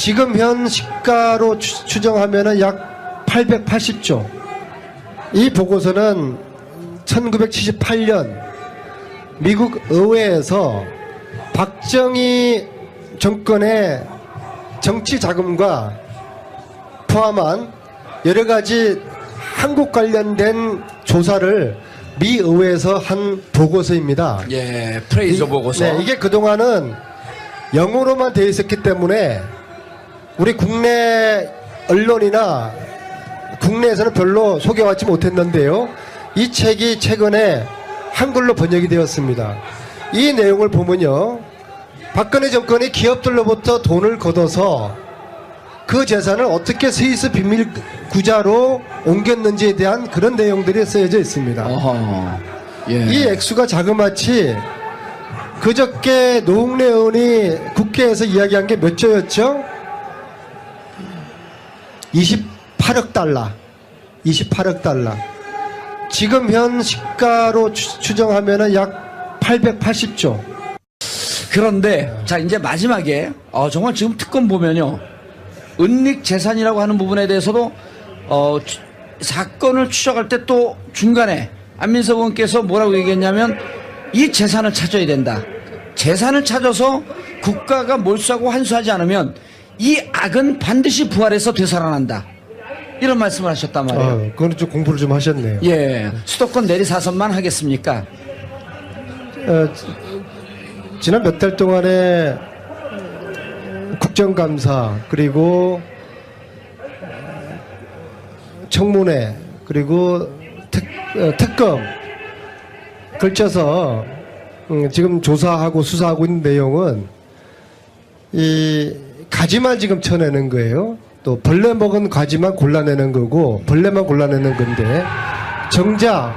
지금 현 시가로 추정하면은 약 880조. 이 보고서는 1978년 미국 의회에서 박정희 정권의 정치 자금과 포함한 여러 가지 한국 관련된 조사를 미 의회에서 한 보고서입니다. 예, 프레이저 보고서. 네, 이게 그동안은 영어로만 되어 있었기 때문에 우리 국내 언론이나 국내에서는 별로 소개받지 못했는데요. 이 책이 최근에 한글로 번역이 되었습니다. 이 내용을 보면요, 박근혜 정권이 기업들로부터 돈을 걷어서 그 재산을 어떻게 스위스 비밀 구자로 옮겼는지에 대한 그런 내용들이 쓰여져 있습니다. 어허. 예. 이 액수가 자그마치 그저께 노웅래 의원이 국회에서 이야기한 게 몇 조였죠? 28억 달러. 28억 달러. 지금 현 시가로 추정하면은 약 880조. 그런데 자 이제 마지막에 정말 지금 특검 보면요, 은닉 재산이라고 하는 부분에 대해서도 사건을 추적할 때 또 중간에 안민석 의원께서 뭐라고 얘기했냐면 이 재산을 찾아야 된다. 재산을 찾아서 국가가 몰수하고 환수하지 않으면 이 악은 반드시 부활해서 되살아난다. 이런 말씀을 하셨단 말이에요. 그건 좀 공부를 좀 하셨네요. 예, 수도권 내리사선만 하겠습니까? 지난 몇 달 동안에 국정감사 그리고 청문회 그리고 특검 걸쳐서 지금 조사하고 수사하고 있는 내용은 이 가지만 지금 쳐내는 거예요. 또 벌레 먹은 가지만 골라내는 거고 벌레만 골라내는 건데 정작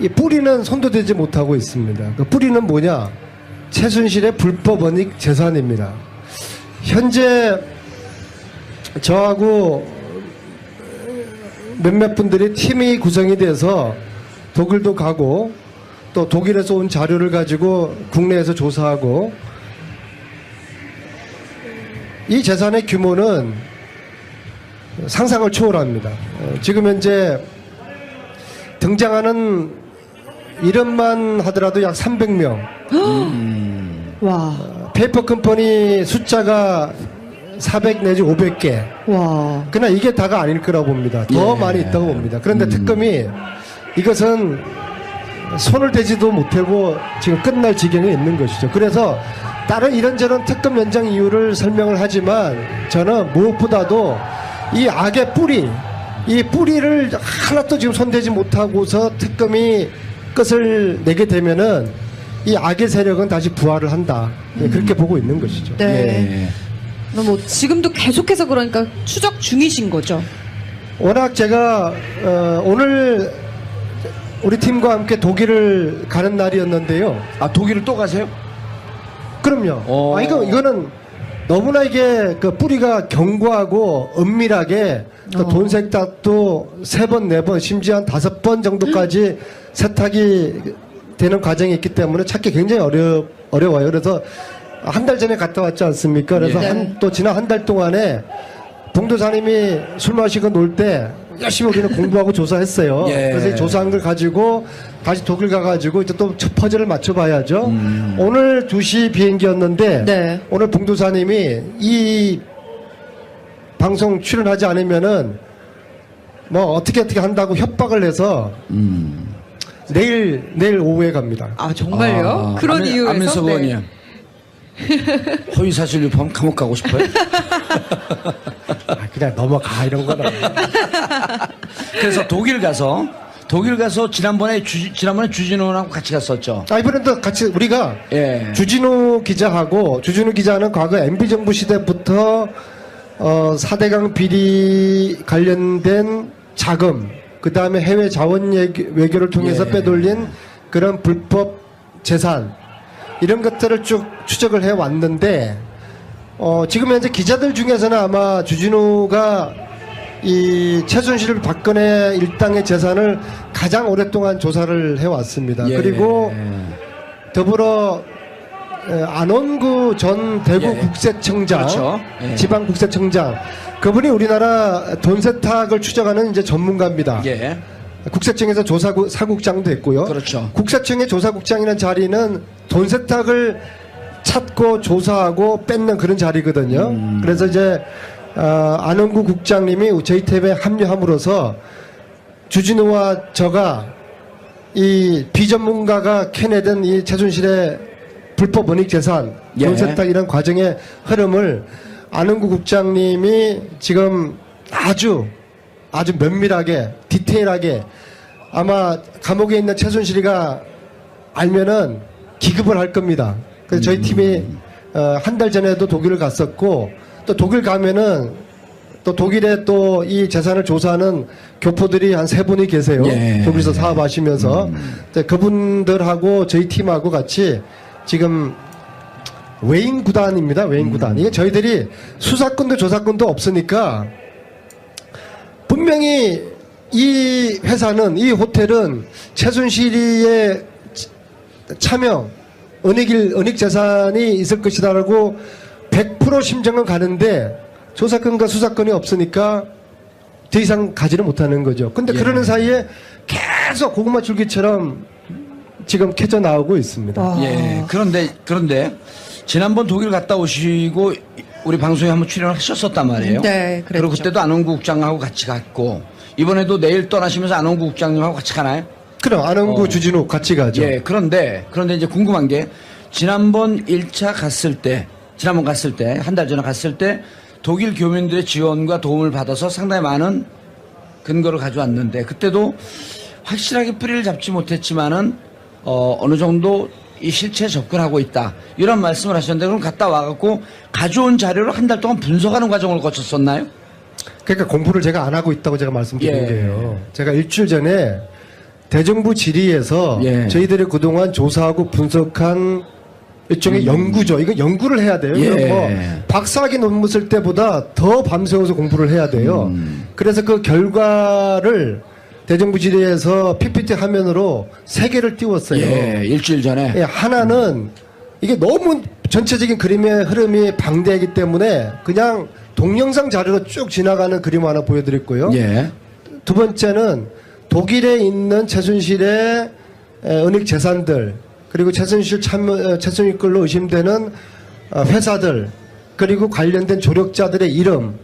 이 뿌리는 손도 대지 못하고 있습니다. 그 뿌리는 뭐냐? 최순실의 불법 은닉 재산입니다. 현재 저하고 몇몇 분들이 팀이 구성이 돼서 독일도 가고 또 독일에서 온 자료를 가지고 국내에서 조사하고 이 재산의 규모는 상상을 초월합니다. 지금 현재 등장하는 이름만 하더라도 약 300명. 와. 페이퍼 컴퍼니 숫자가 400 내지 500개. 와. 그러나 이게 다가 아닐 거라고 봅니다. 더 많이 있다고 봅니다. 그런데 특검이 이것은 손을 대지도 못하고 지금 끝날 지경에 있는 것이죠. 그래서 다른 이런저런 특검 연장 이유를 설명을 하지만 저는 무엇보다도 이 악의 뿌리, 이 뿌리를 하나도 지금 손대지 못하고서 특검이 끝을 내게 되면은 이 악의 세력은 다시 부활을 한다. 그렇게 보고 있는 것이죠. 네. 뭐 지금도 계속해서 그러니까 추적 중이신 거죠. 워낙 제가 오늘 우리 팀과 함께 독일을 가는 날이었는데요. 아, 독일을 또 가세요? 그럼요. 이거는 너무나 이게 그 뿌리가 견고하고 은밀하게 또 돈색답도 3번, 4번, 심지어 한 5번 정도까지 세탁이 되는 과정이 있기 때문에 찾기 굉장히 어려워요. 그래서 한 달 전에 갔다 왔지 않습니까? 그래서 또 지난 한 달 동안에 봉도사님이 술 마시고 놀 때 열심히 우리는 공부하고 조사했어요. 예. 그래서 이 조사한 걸 가지고 다시 독일 가가지고 이제 또 퍼즐을 맞춰봐야죠. 오늘 2시 비행기였는데 네. 오늘 봉도사님이 이 방송 출연하지 않으면은 뭐 어떻게 한다고 협박을 해서 내일 오후에 갑니다. 아 정말요? 그런 이유에서? 안민석 의원님. 허위사실 유포하면 감옥 가고 싶어요? 그냥 넘어가 이런 거는. 그래서 독일 가서 지난번에 주진우랑 같이 갔었죠. 이번에도 같이 우리가 예. 주진우 기자는 과거 MB 정부 시대부터 4대강 비리 관련된 자금, 그 다음에 해외 자원 외교를 통해서 빼돌린 그런 불법 재산 이런 것들을 쭉 추적을 해 왔는데 지금 현재 기자들 중에서는 아마 주진우가 이 최순실 박근혜 일당의 재산을 가장 오랫동안 조사를 해왔습니다. 예. 그리고 더불어 안원구 전 대구국세청장, 그렇죠. 예. 지방국세청장, 그분이 우리나라 돈 세탁을 추적하는 이제 전문가입니다. 예. 국세청에서 사국장도 했고요. 그렇죠. 국세청의 조사국장이라는 자리는 돈 세탁을 찾고 조사하고 뺏는 그런 자리거든요. 그래서 이제 안원구 국장님이 저희 팀에 합류함으로써 주진우와 저가 이 비전문가가 캐내던 이 최순실의 불법 원익 재산, 예. 돈 세탁 이런 과정의 흐름을 안원구 국장님이 지금 아주 면밀하게 디테일하게 아마 감옥에 있는 최순실이가 알면은 기급을 할 겁니다. 그래서 저희 팀이 한 달 전에도 독일을 갔었고 또 독일 가면은 또 독일에 또 이 재산을 조사하는 교포들이 한 3분이 계세요. 예. 독일에서 사업하시면서 그분들하고 저희 팀하고 같이 지금 외인 구단입니다. 외인 구단. 이게 저희들이 수사권도 조사권도 없으니까 분명히 이 회사는 이 호텔은 최순실이의 차명 은닉 재산이 있을 것이다라고 100% 심정은 가는데 조사권과 수사권이 없으니까 더 이상 가지를 못하는 거죠. 근데 예. 그러는 사이에 계속 고구마 줄기처럼 지금 캐져 나오고 있습니다. 예. 그런데 지난번 독일 갔다 오시고 우리 방송에 한번 출연을 하셨었단 말이에요. 네, 그랬죠. 그리고 그때도 안원구 국장하고 같이 갔고 이번에도 내일 떠나시면서 안원구 국장님하고 같이 가나요? 그럼 안원구 주진우 같이 가죠. 예. 그런데 이제 궁금한 게 지난번 1차 갔을 때 한 달 전에 갔을 때 독일 교민들의 지원과 도움을 받아서 상당히 많은 근거를 가져왔는데 그때도 확실하게 뿌리를 잡지 못했지만은 어느 정도 이 실체에 접근하고 있다 이런 말씀을 하셨는데 그럼 갔다 와갖고 가져온 자료를 한 달 동안 분석하는 과정을 거쳤었나요? 그러니까 공부를 제가 안 하고 있다고 제가 말씀드린 예. 거예요. 제가 일주일 전에 대정부 질의에서 예. 저희들이 그동안 조사하고 분석한 일종의 연구죠. 이거 연구를 해야 돼요. 예. 이건 뭐 박사학위 논문 쓸 때보다 더 밤새워서 공부를 해야 돼요. 그래서 그 결과를 대정부 질의에서 PPT 화면으로 3개를 띄웠어요. 예, 일주일 전에. 예, 하나는 이게 너무 전체적인 그림의 흐름이 방대하기 때문에 그냥 동영상 자료로 쭉 지나가는 그림 하나 보여드렸고요. 예. 두 번째는 독일에 있는 최순실의 은닉 재산들 그리고 최순실 걸로 의심되는 회사들 그리고 관련된 조력자들의 이름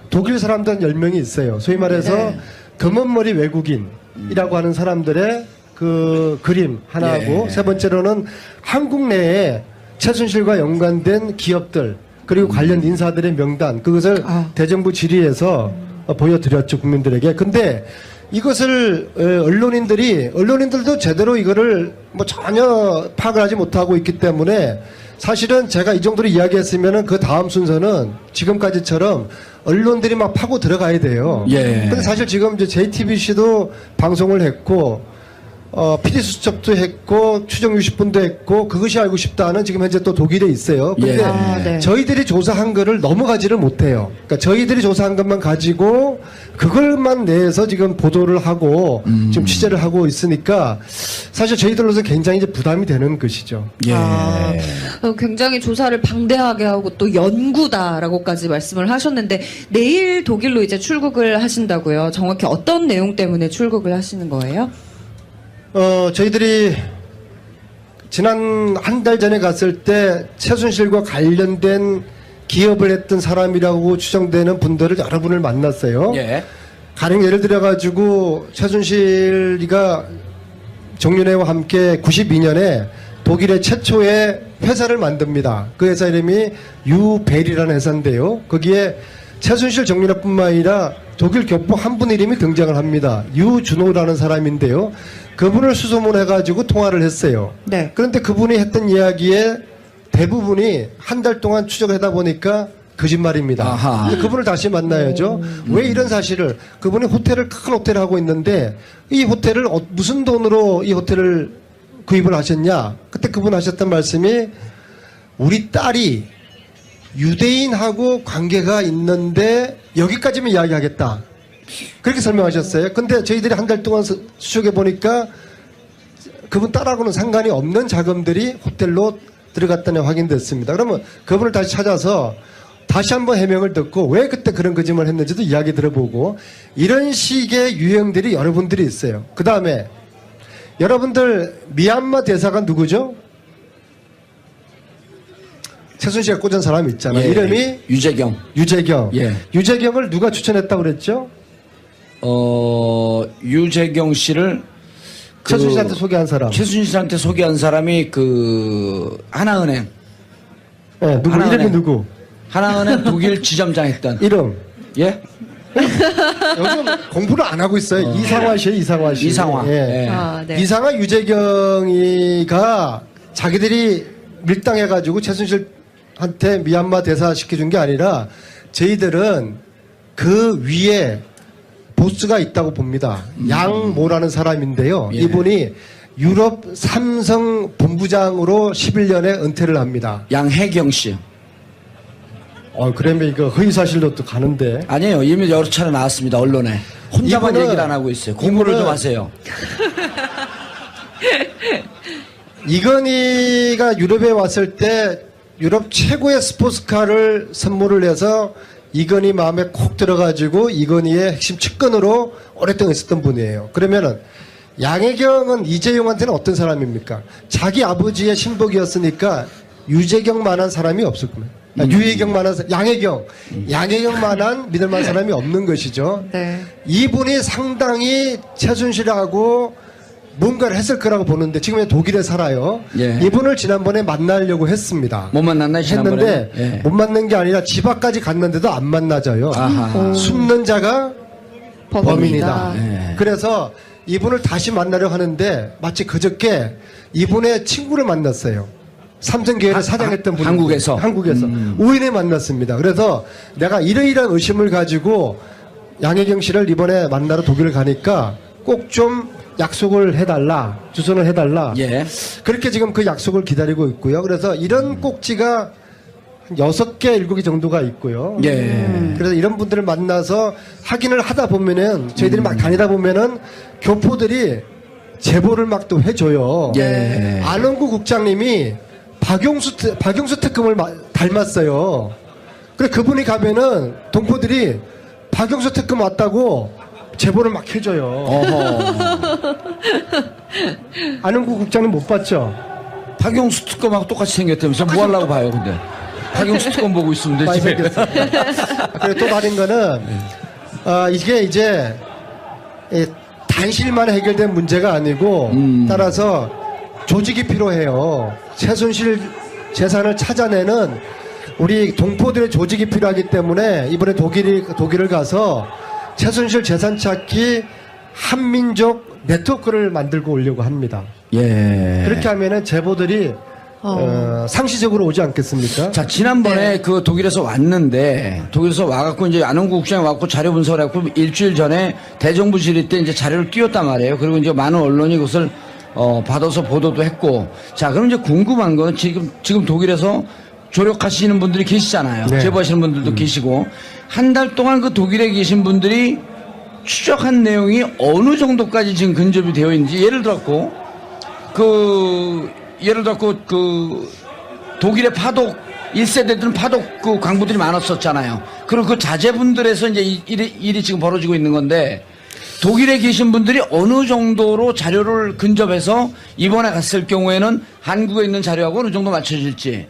독일 사람들 10명이 있어요. 소위 말해서 네. 검은머리 외국인이라고 하는 사람들의 그 그림 하나하고 예. 세 번째로는 한국 내에 최순실과 연관된 기업들 그리고 관련 인사들의 명단 그것을 대정부 질의에서 보여드렸죠 국민들에게. 근데 이것을 언론인들도 제대로 이거를 뭐 전혀 파악을 하지 못하고 있기 때문에 사실은 제가 이 정도로 이야기했으면은 그 다음 순서는 지금까지처럼 언론들이 막 파고 들어가야 돼요. 예. 근데 사실 지금 이제 JTBC도 방송을 했고 PD 수첩도 했고 추정 60분도 했고 그것이 알고 싶다는 지금 현재 또 독일에 있어요. 근데 예. 네. 저희들이 조사한 거를 넘어가지를 못해요. 그러니까 저희들이 조사한 것만 가지고 그걸만 내서 지금 보도를 하고 지금 취재를 하고 있으니까 사실 저희들로서 굉장히 이제 부담이 되는 것이죠. 예. 굉장히 조사를 방대하게 하고 또 연구다라고까지 말씀을 하셨는데 내일 독일로 이제 출국을 하신다고요. 정확히 어떤 내용 때문에 출국을 하시는 거예요? 저희들이 지난 한 달 전에 갔을 때 최순실과 관련된 기업을 했던 사람이라고 추정되는 분들을 여러분을 만났어요. 예. 가령 예를 들어가지고 최순실이가 정윤회와 함께 92년에 독일의 최초의 회사를 만듭니다. 그 회사 이름이 유벨이라는 회사인데요. 거기에 최순실 정윤회뿐만 아니라 독일 교포 한 분 이름이 등장을 합니다. 유준호라는 사람인데요. 그분을 수소문해가지고 통화를 했어요. 네. 그런데 그분이 했던 이야기에 대부분이 한 달 동안 추적하다 보니까 거짓말입니다. 아하. 근데 그분을 다시 만나야죠. 왜 이런 사실을 그분이 큰 호텔을 하고 있는데 이 호텔을 무슨 돈으로 이 호텔을 구입을 하셨냐? 그때 그분 하셨던 말씀이 우리 딸이 유대인하고 관계가 있는데 여기까지만 이야기하겠다. 그렇게 설명하셨어요. 근데 저희들이 한 달 동안 수축해 보니까 그분 딸하고는 상관이 없는 자금들이 호텔로 들어갔다는 확인됐습니다. 그러면 그분을 다시 찾아서 다시 한번 해명을 듣고 왜 그때 그런 거짓말을 했는지도 이야기 들어보고 이런 식의 유형들이 여러분들이 있어요. 그 다음에 여러분들 미얀마 대사관 누구죠? 최순실가 꽂은 사람 있잖아요. 예, 이름이 유재경. 유재경. 예. 유재경을 누가 추천했다고 그랬죠? 유재경 씨를 최순실한테 소개한 사람. 최순실 씨한테 소개한 사람이 그 하나은행. 네, 누구 하나은행. 이름이 누구? 하나은행 독일 지점장 했던. 이름. 예? 요즘 공부를 안 하고 있어요. 이상화 씨예요, 이상화 씨. 이상화. 예. 예. 아, 네. 이상화 유재경이가 자기들이 밀당해가지고 최순실한테 미얀마 대사 시켜준 게 아니라 저희들은 그 위에 보스가 있다고 봅니다. 양모라는 사람인데요. 예. 이분이 유럽 삼성 본부장으로 11년에 은퇴를 합니다. 양혜경 씨. 그러면 이거 허위사실로 또 가는데. 아니에요. 이미 여러 차례 나왔습니다. 언론에. 혼자만 이분은- 얘기를 안 하고 있어요. 공부를 이분은- 좀 하세요. 이건희가 유럽에 왔을 때 유럽 최고의 스포츠카를 선물을 해서 이건희 마음에 콕 들어가지고 이건희의 핵심 측근으로 오랫동안 있었던 분이에요. 그러면은 양혜경은 이재용한테는 어떤 사람입니까? 자기 아버지의 신복이었으니까 유재경만한 사람이 없을 겁니다. 유혜경만한 양혜경만한 믿을만한 사람이 없는 것이죠. 네. 이분이 상당히 최순실하고 뭔가를 했을 거라고 보는데 지금 독일에 살아요. 예. 이분을 지난번에 만나려고 했습니다. 못 만났나요? 지난번에? 했는데 예. 못 만난 게 아니라 집 앞까지 갔는데도 안 만나져요. 아하. 숨는 자가 범인이다. 범인이다. 예. 그래서 이분을 다시 만나려고 하는데 마치 그저께 이분의 친구를 만났어요. 삼성계열의 사장했던 분. 한국에서? 한국에서. 우연히 만났습니다. 그래서 내가 이러이러한 의심을 가지고 양혜경 씨를 이번에 만나러 독일을 가니까 꼭 좀 약속을 해달라. 주선을 해달라. 예. 그렇게 지금 그 약속을 기다리고 있고요. 그래서 이런 꼭지가 한 6개, 7개 정도가 있고요. 예. 그래서 이런 분들을 만나서 확인을 하다 보면은 저희들이 막 다니다 보면은 교포들이 제보를 막 또 해줘요. 예. 안원구 국장님이 박용수 특검을 닮았어요. 그래 그분이 가면은 동포들이 박용수 특검 왔다고 제보를 막 해줘요. 어허. 안원구 국장님 못 봤죠? 박용수 특검하고 똑같이 생겼다면서 뭐 하려고 봐요, 근데. 박용수 특검 보고 있으면 많이 되지. 생겼어요. 그리고 또 다른 거는 이게 이제 단실만 해결된 문제가 아니고 따라서 조직이 필요해요. 최순실 재산을 찾아내는 우리 동포들의 조직이 필요하기 때문에 이번에 독일을 가서 최순실 재산 찾기 한민족 네트워크를 만들고 오려고 합니다. 예. 그렇게 하면은 제보들이 상시적으로 오지 않겠습니까? 자, 지난번에 네. 그 독일에서 왔는데, 독일에서 와갖고 이제 안원구 국장이 와갖고 자료 분석을 해갖고 일주일 전에 대정부 질의 때 이제 자료를 띄웠단 말이에요. 그리고 이제 많은 언론이 그것을 받아서 보도도 했고. 자, 그럼 이제 궁금한 거는 지금 독일에서 조력하시는 분들이 계시잖아요. 네. 제보하시는 분들도 계시고. 한 달 동안 그 독일에 계신 분들이 추적한 내용이 어느 정도까지 지금 근접이 되어 있는지 예를 들었고, 독일의 파독 1세대들은 파독 그 광부들이 많았었잖아요. 그리고 그 자제분들에서 이제 일이 지금 벌어지고 있는 건데, 독일에 계신 분들이 어느 정도로 자료를 근접해서 이번에 갔을 경우에는 한국에 있는 자료하고 어느 정도 맞춰질지.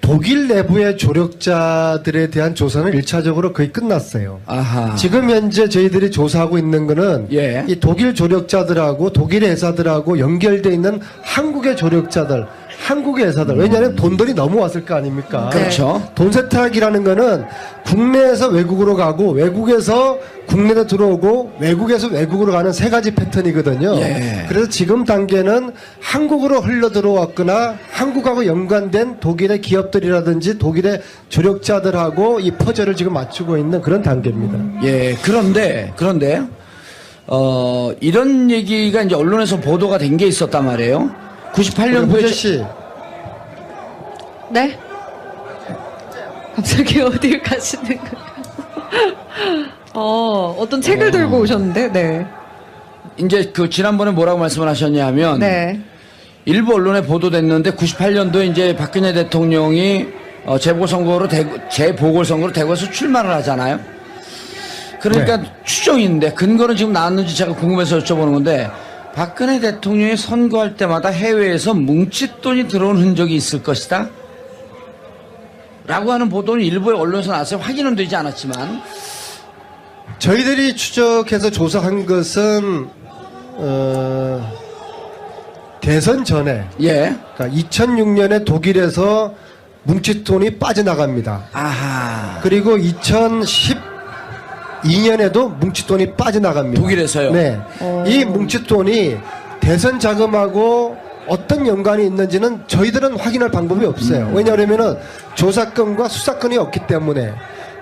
독일 내부의 조력자들에 대한 조사는 1차적으로 거의 끝났어요. 아하. 지금 현재 저희들이 조사하고 있는 거는 예. 이 독일 조력자들하고 독일의 회사들하고 연결되어 있는 한국의 조력자들, 한국의 회사들. 왜냐하면 돈들이 너무 왔을 거 아닙니까? 그렇죠. 돈 세탁이라는 거는 국내에서 외국으로 가고 외국에서 국내로 들어오고 외국에서 외국으로 가는 세 가지 패턴이거든요. 예. 그래서 지금 단계는 한국으로 흘러 들어왔거나 한국하고 연관된 독일의 기업들이라든지 독일의 조력자들하고 이 퍼즐을 지금 맞추고 있는 그런 단계입니다. 예, 그런데, 이런 얘기가 이제 언론에서 보도가 된 게 있었단 말이에요. 98년도에. 후재 씨, 네? 갑자기 어딜 가시는 거예요? 어떤 책을 들고 오셨는데, 네. 이제 그 지난번에 뭐라고 말씀을 하셨냐면. 네. 일부 언론에 보도됐는데 98년도에 이제 박근혜 대통령이 재보궐선거로 대구에서 출마를 하잖아요. 그러니까 추정인데 근거는 지금 나왔는지 제가 궁금해서 여쭤보는 건데 박근혜 대통령이 선거할 때마다 해외에서 뭉칫돈이 들어온 흔적이 있을 것이다 라고 하는 보도는 일부의 언론에서 나왔어요. 확인은 되지 않았지만 저희들이 추적해서 조사한 것은 대선 전에 예. 그러니까 2006년에 독일에서 뭉칫돈이 빠져나갑니다. 아하. 그리고 2012년에도 뭉칫돈이 빠져나갑니다. 독일에서요? 네. 이 뭉칫돈이 대선 자금하고 어떤 연관이 있는지는 저희들은 확인할 방법이 없어요. 왜냐하면 조사권과 수사권이 없기 때문에.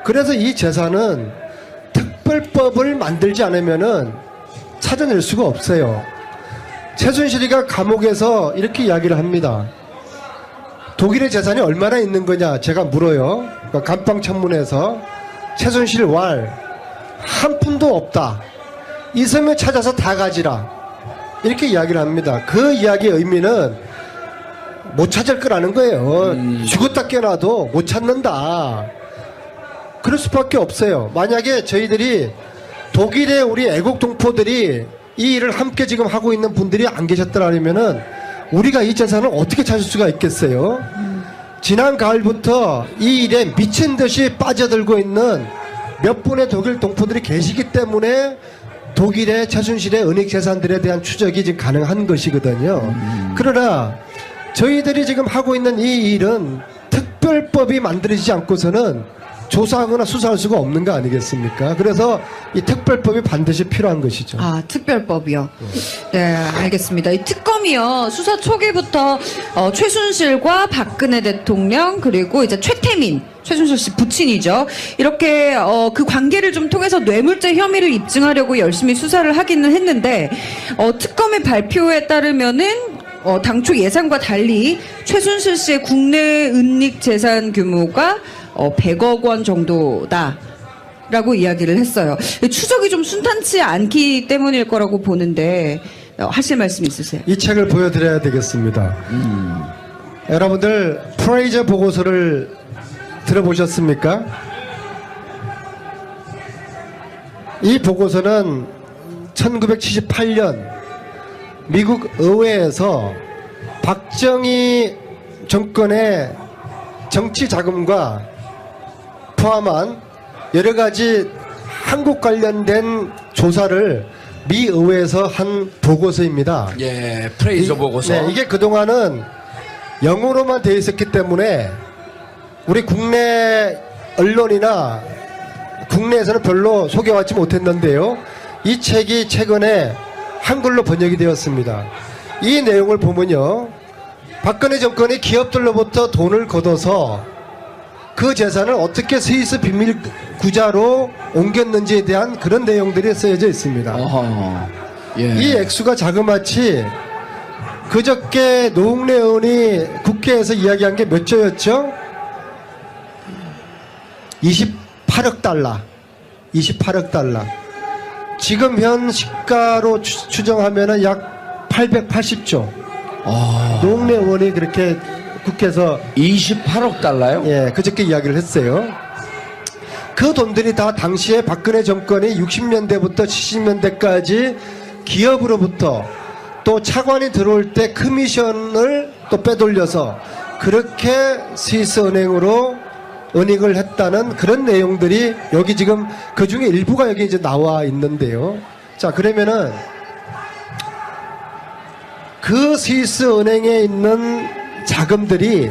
그래서 이 재산은 특별법을 만들지 않으면은 찾아낼 수가 없어요. 최순실이가 감옥에서 이렇게 이야기를 합니다. 독일의 재산이 얼마나 있는 거냐 제가 물어요. 그러니까 감방 청문회에서 최순실 한 푼도 없다. 있으면 찾아서 다 가지라. 이렇게 이야기를 합니다. 그 이야기의 의미는 못 찾을 거라는 거예요. 죽었다 깨어나도 못 찾는다. 그럴 수밖에 없어요. 만약에 저희들이 독일의 우리 애국 동포들이 이 일을 함께 지금 하고 있는 분들이 안 계셨더라면은 우리가 이 재산을 어떻게 찾을 수가 있겠어요? 지난 가을부터 이 일에 미친 듯이 빠져들고 있는 몇 분의 독일 동포들이 계시기 때문에 독일의 최순실의 은닉 재산들에 대한 추적이 지금 가능한 것이거든요. 그러나 저희들이 지금 하고 있는 이 일은 특별법이 만들어지지 않고서는 조사하거나 수사할 수가 없는 거 아니겠습니까? 그래서 이 특별법이 반드시 필요한 것이죠. 아, 특별법이요. 네, 알겠습니다. 이 특검이요. 수사 초기부터 최순실과 박근혜 대통령 그리고 이제 최태민 최순실 씨 부친이죠. 이렇게 그 관계를 좀 통해서 뇌물죄 혐의를 입증하려고 열심히 수사를 하기는 했는데 특검의 발표에 따르면은 당초 예상과 달리 최순실 씨의 국내 은닉 재산 규모가 100억 원 정도다. 라고 이야기를 했어요. 추적이 좀 순탄치 않기 때문일 거라고 보는데 하실 말씀 있으세요? 이 책을 보여드려야 되겠습니다. 여러분들 프레이저 보고서를 들어보셨습니까? 이 보고서는 1978년 미국 의회에서 박정희 정권의 정치 자금과 포함한 여러 가지 한국 관련된 조사를 미 의회에서 한 보고서입니다. 예, 프레이저 보고서. 네, 이게 그동안은 영어로만 되어 있었기 때문에 우리 국내 언론이나 국내에서는 별로 소개받지 못했는데요. 이 책이 최근에 한글로 번역이 되었습니다. 이 내용을 보면요. 박근혜 정권이 기업들로부터 돈을 걷어서 그 재산을 어떻게 스위스 비밀 구자로 옮겼는지에 대한 그런 내용들이 쓰여져 있습니다. 어허. 예. 이 액수가 자그마치 그저께 노웅래 의원이 국회에서 이야기한 게 몇 조였죠? 28억 달러. 28억 달러. 지금 현 시가로 추정하면은 약 880조. 노웅래 의원이 그렇게 국회에서 28억 달러요? 예, 그저께 이야기를 했어요. 그 돈들이 다 당시에 박근혜 정권이 60년대부터 70년대까지 기업으로부터 또 차관이 들어올 때 커미션을 또 빼돌려서 그렇게 스위스 은행으로 은닉을 했다는 그런 내용들이 여기 지금 그 중에 일부가 여기 이제 나와 있는데요. 자, 그러면은 그 스위스 은행에 있는 자금들이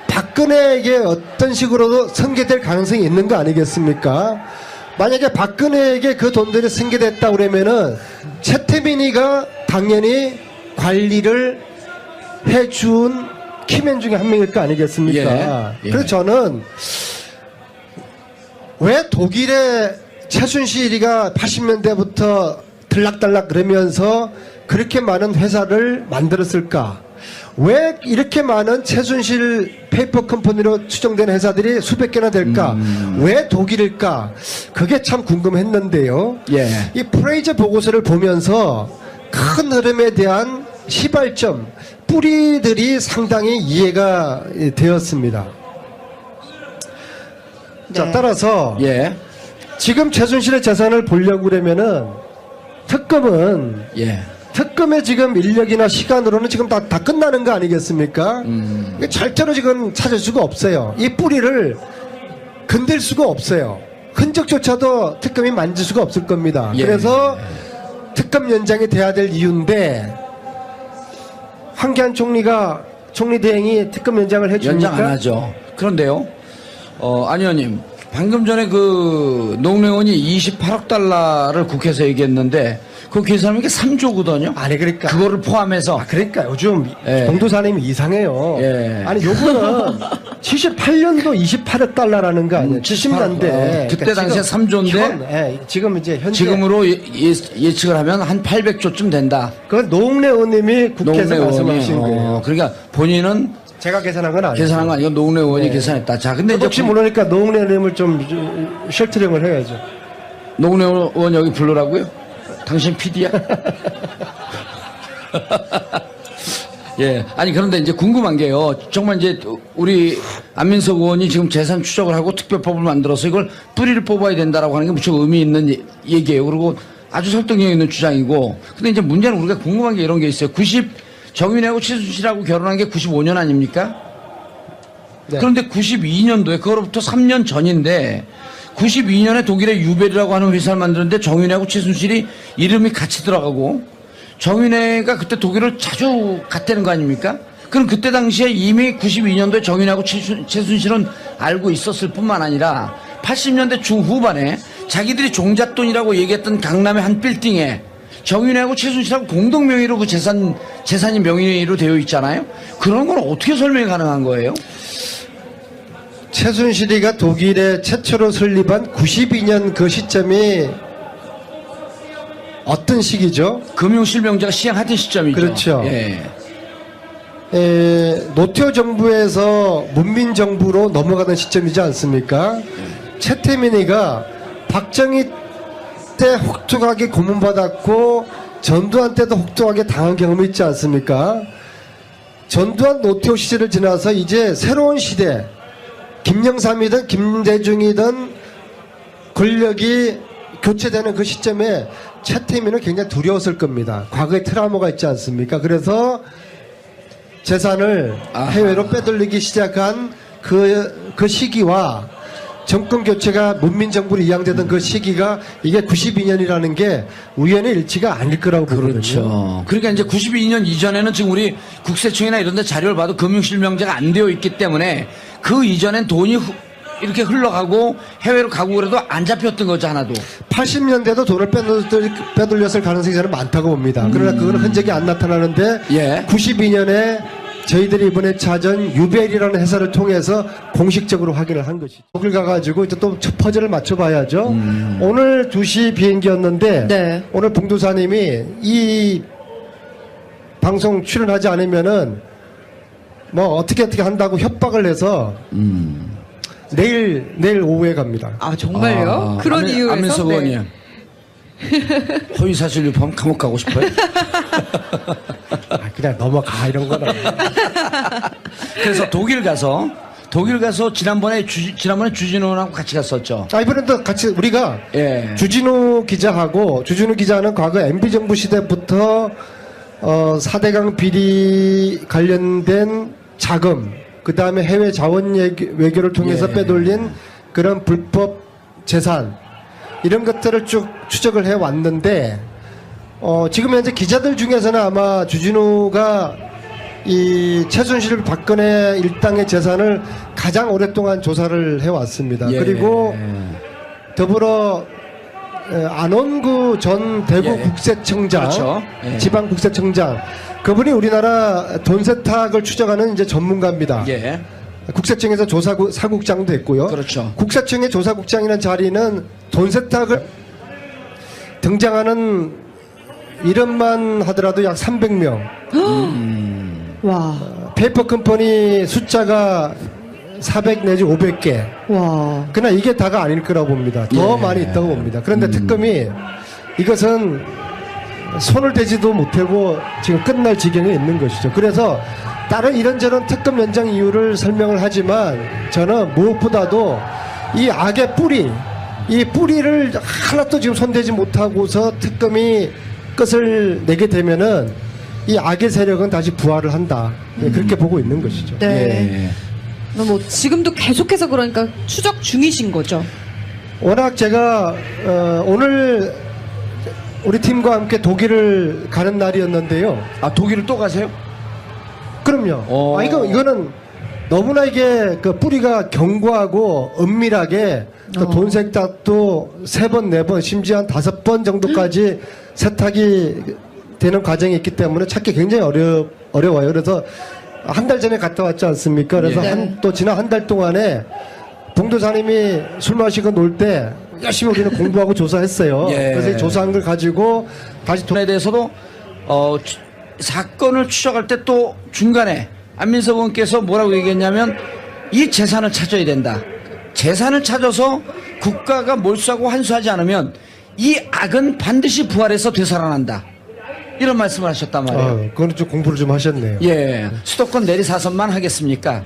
박근혜에게 어떤 식으로도 승계될 가능성이 있는 거 아니겠습니까? 만약에 박근혜에게 그 돈들이 승계됐다 그러면은 최태민이가 당연히 관리를 해준 키맨 중에 한 명일 거 아니겠습니까? 예. 그래서 저는 왜 독일의 최순실이가 80년대부터 들락달락 그러면서 그렇게 많은 회사를 만들었을까? 왜 이렇게 많은 최순실 페이퍼 컴퍼니로 추정된 회사들이 수백 개나 될까? 왜 독일일까? 그게 참 궁금했는데요. 예. 이 프레이저 보고서를 보면서 큰 흐름에 대한 시발점, 뿌리들이 상당히 이해가 되었습니다. 자, 네. 따라서 예. 지금 최순실의 재산을 보려고 그러면은 특검은 예. 특검의 지금 인력이나 시간으로는 지금 다 끝나는 거 아니겠습니까? 이게 절대로 지금 찾을 수가 없어요. 이 뿌리를 건들 수가 없어요. 흔적조차도 특검이 만질 수가 없을 겁니다. 예. 그래서 특검 연장이 돼야 될 이유인데 황교안 총리가 총리 대행이 특검 연장을 해줍니까? 연장 안 하죠. 그런데요, 안 의원님, 방금 전에 그 농래원이 28억 달러를 국회에서 얘기했는데 그 계산하면 이게 3조거든요. 아니 그러니까 그거를 포함해서 그러니까 요즘 예. 봉도사님이 이상해요. 예. 아니 요거는 78년도 28억 달러라는 거 아니에요. 70년대. 그때 당시에 3조인데 지금 이제 현재 지금으로 예측을 하면 한 800조쯤 된다. 그 노웅래 의원님이 국회에서 말씀하신 거예요. 그러니까 본인은 제가 계산한 건 아니에요. 계산한 거 아니고 노웅래 의원이 계산했다. 자, 근데 이제 혹시 모르니까 노웅래 의원님을 좀 쉘터링을 해야죠. 노웅래 의원 여기 부르라고요? 당신 PD야? 예. 아니, 그런데 이제 궁금한 게요. 정말 이제 우리 안민석 의원이 지금 재산 추적을 하고 특별법을 만들어서 이걸 뿌리를 뽑아야 된다라고 하는 게 무척 의미 있는 얘기예요. 그리고 아주 설득력 있는 주장이고. 근데 이제 문제는 우리가 궁금한 게 이런 게 있어요. 정윤회하고 최순실하고 결혼한 게 95년 아닙니까? 네. 그런데 92년도에 그거로부터 3년 전인데 92년에 독일의 유벨이라고 하는 회사를 만드는데 정윤회하고 최순실이 이름이 같이 들어가고 정윤회가 그때 독일을 자주 갔다는 거 아닙니까? 그럼 그때 당시에 이미 92년도에 정윤회하고 최순실은 알고 있었을 뿐만 아니라 80년대 중후반에 자기들이 종잣돈이라고 얘기했던 강남의 한 빌딩에 정윤회하고 최순실하고 공동 명의로 그 재산이 명의로 되어 있잖아요. 그런 건 어떻게 설명이 가능한 거예요? 최순실이가 독일에 최초로 설립한 92년 그 시점이 어떤 시기죠? 금융실명제가 시행하던 시점이죠. 그렇죠. 예. 노태우 정부에서 문민정부로 넘어가던 시점이지 않습니까? 최태민이가 박정희 때 혹독하게 고문받았고 전두환 때도 혹독하게 당한 경험이 있지 않습니까? 전두환 노태우 시절을 지나서 이제 새로운 시대, 김영삼이든 김대중이든 권력이 교체되는 그 시점에 최태민은 굉장히 두려웠을 겁니다. 과거에 트라우마가 있지 않습니까? 그래서 재산을 해외로 빼돌리기 시작한 그 시기와 정권 교체가 문민정부로 이양되던 그 시기가 이게 92년이라는 게 우연의 일치가 아닐 거라고 보거든요. 그렇죠. 그러니까 이제 92년 이전에는 지금 우리 국세청이나 이런 데 자료를 봐도 금융실명제가 안 되어 있기 때문에 그 이전엔 돈이 이렇게 흘러가고 해외로 가고 그래도 안 잡혔던 거죠, 하나도. 80년대도 돈을 빼돌렸을 가능성이 저는 많다고 봅니다. 그러나 그건 흔적이 안 나타나는데 예. 92년에 저희들이 이번에 찾은 유벨이라는 회사를 통해서 공식적으로 확인을 한 것이죠. 독일 가가지고 이제 또 첫 퍼즐을 맞춰봐야죠. 오늘 2시 비행기였는데 네. 오늘 봉도사님이 이 방송 출연하지 않으면은 뭐 어떻게 한다고 협박을 해서 내일 오후에 갑니다. 아, 정말요? 그런 이유에서? 안민석 네. 의원님. 허위사실 유포하면 감옥 가고 싶어요? 그냥 넘어가 이런 거는. 그래서 독일 가서 지난번에 주진우하고 같이 갔었죠. 이번에도 같이 우리가 예. 주진우 기자는 과거 MB정부 시대부터 4대강 비리 관련된 자금, 그 다음에 해외 자원 외교를 통해서 예. 빼돌린 그런 불법 재산, 이런 것들을 쭉 추적을 해 왔는데, 지금 현재 기자들 중에서는 아마 주진우가 이 최순실 박근혜 일당의 재산을 가장 오랫동안 조사를 해 왔습니다. 예. 그리고 더불어 안원구 전 대구 예. 국세청장, 그렇죠. 예. 지방 국세청장, 그분이 우리나라 돈 세탁을 추적하는 이제 전문가입니다. 예. 국세청에서 사국장도 했고요. 그렇죠. 국세청의 조사국장이라는 자리는 돈 세탁을 등장하는 이름만 하더라도 약 300명. 와. 페이퍼 컴퍼니 숫자가 400 내지 500개. 와. 그러나 이게 다가 아닐 거라고 봅니다. 더 예. 많이 있다고 봅니다. 그런데 특검이 이것은 손을 대지도 못하고 지금 끝날 지경에 있는 것이죠. 그래서 다른 이런저런 특검 연장 이유를 설명을 하지만 저는 무엇보다도 이 악의 뿌리, 이 뿌리를 하나도 지금 손대지 못하고서 특검이 끝을 내게 되면은 이 악의 세력은 다시 부활을 한다. 그렇게 보고 있는 것이죠. 네. 뭐 지금도 계속해서 그러니까 추적 중이신 거죠. 워낙 제가 오늘 우리 팀과 함께 독일을 가는 날이었는데요. 아, 독일을 또 가세요? 그럼요. 이거는 너무나 이게 그 뿌리가 견고하고 은밀하게 또 돈색답도 3번, 4번, 심지어 한 5번 정도까지 세탁이 되는 과정이 있기 때문에 찾기 굉장히 어려워요. 그래서 한 달 전에 갔다 왔지 않습니까? 그래서 네. 또 지난 한 달 동안에 봉도사님이 술 마시고 놀 때 열심히 우리는 공부하고 조사했어요. 예. 그래서 이 조사한 걸 가지고 다시 에 대해서도 사건을 추적할 때 또 중간에 안민석 의원께서 뭐라고 얘기했냐면 이 재산을 찾아야 된다. 재산을 찾아서 국가가 몰수하고 환수하지 않으면 이 악은 반드시 부활해서 되살아난다. 이런 말씀을 하셨단 말이에요. 그거는 좀 공부를 좀 하셨네요. 예, 수도권 내리사선만 하겠습니까?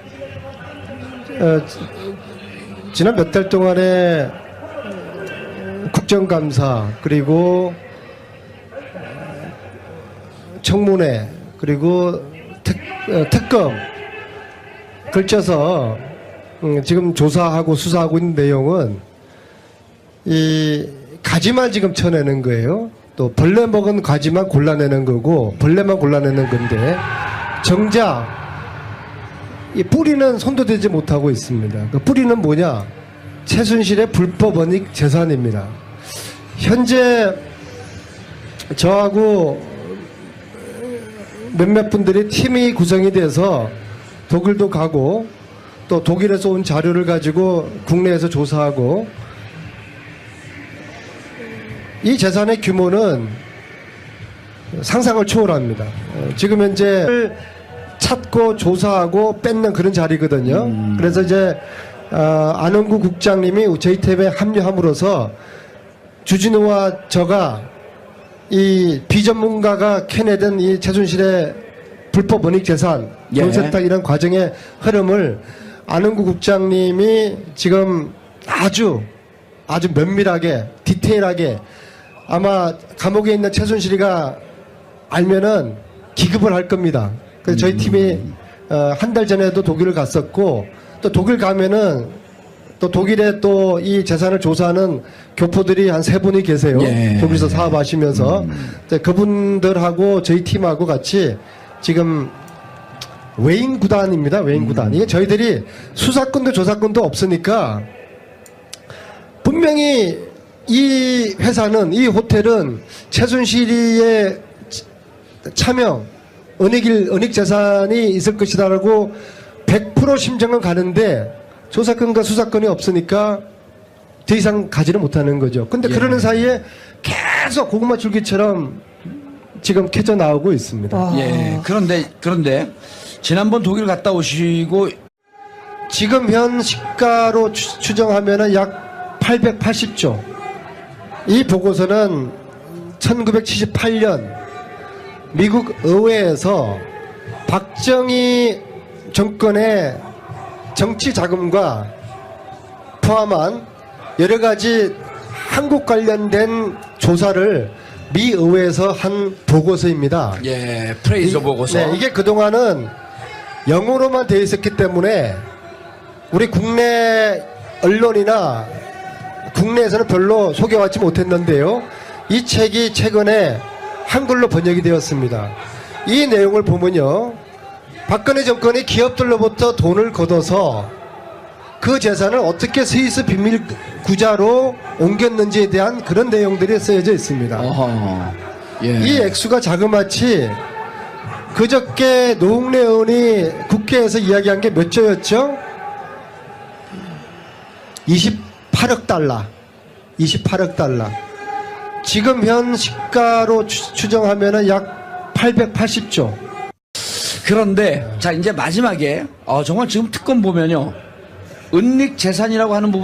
지난 몇 달 동안에 국정감사 그리고 청문회 그리고 특검 걸쳐서 지금 조사하고 수사하고 있는 내용은 이 가지만 지금 쳐내는 거예요. 또 벌레 먹은 가지만 골라내는 거고 벌레만 골라내는 건데 정작 이 뿌리는 손도 대지 못하고 있습니다. 그 뿌리는 뭐냐? 최순실의 불법 원익 재산입니다. 현재 저하고 몇몇 분들이 팀이 구성이 돼서 독일도 가고 또 독일에서 온 자료를 가지고 국내에서 조사하고 이 재산의 규모는 상상을 초월합니다. 지금 현재 찾고 조사하고 뺏는 그런 자리거든요. 그래서 이제 안원구 국장님이 JTBC에 합류함으로써 주진우와 저가 이 비전문가가 캐내던 이 최순실의 불법 원익 재산 돈 세탁 이런 과정의 흐름을 안원구 국장님이 지금 아주 면밀하게 디테일하게 아마 감옥에 있는 최순실이가 알면은 기급을 할 겁니다. 그래서 저희 팀이 한 달 전에도 독일을 갔었고 또 독일 가면은 또 독일에 또 이 재산을 조사하는 교포들이 한 3분이 계세요. 예. 독일에서 사업하시면서 그분들하고 저희 팀하고 같이 지금 외인 구단입니다. 외인 구단. 이게 저희들이 수사권도 조사권도 없으니까 분명히 이 회사는 이 호텔은 최순실이의 차명 은닉 재산이 있을 것이다라고 100% 심정은 가는데 조사권과 수사권이 없으니까 더 이상 가지를 못하는 거죠. 근데 그러는 사이에 계속 고구마 줄기처럼 지금 캐져 나오고 있습니다. 예. 그런데 지난번 독일 갔다 오시고 지금 현 시가로 추정하면은 약 880조. 이 보고서는 1978년 미국 의회에서 박정희 정권의 정치 자금과 포함한 여러 가지 한국 관련된 조사를 미 의회에서 한 보고서입니다. 예, 프레이저 보고서. 네, 이게 그동안은 영어로만 되어 있었기 때문에 우리 국내 언론이나 국내에서는 별로 소개받지 못했는데요. 이 책이 최근에 한글로 번역이 되었습니다. 이 내용을 보면요. 박근혜 정권이 기업들로부터 돈을 걷어서 그 재산을 어떻게 스위스 비밀 구자로 옮겼는지에 대한 그런 내용들이 쓰여져 있습니다. 어허. 예. 이 액수가 자그마치 그저께 노웅래 의원이 국회에서 이야기한 게 몇 조였죠? 28억 달러. 28억 달러. 지금 현 시가로 추정하면은 약 880조. 그런데 자 이제 마지막에 정말 지금 특검 보면요 은닉 재산이라고 하는 부분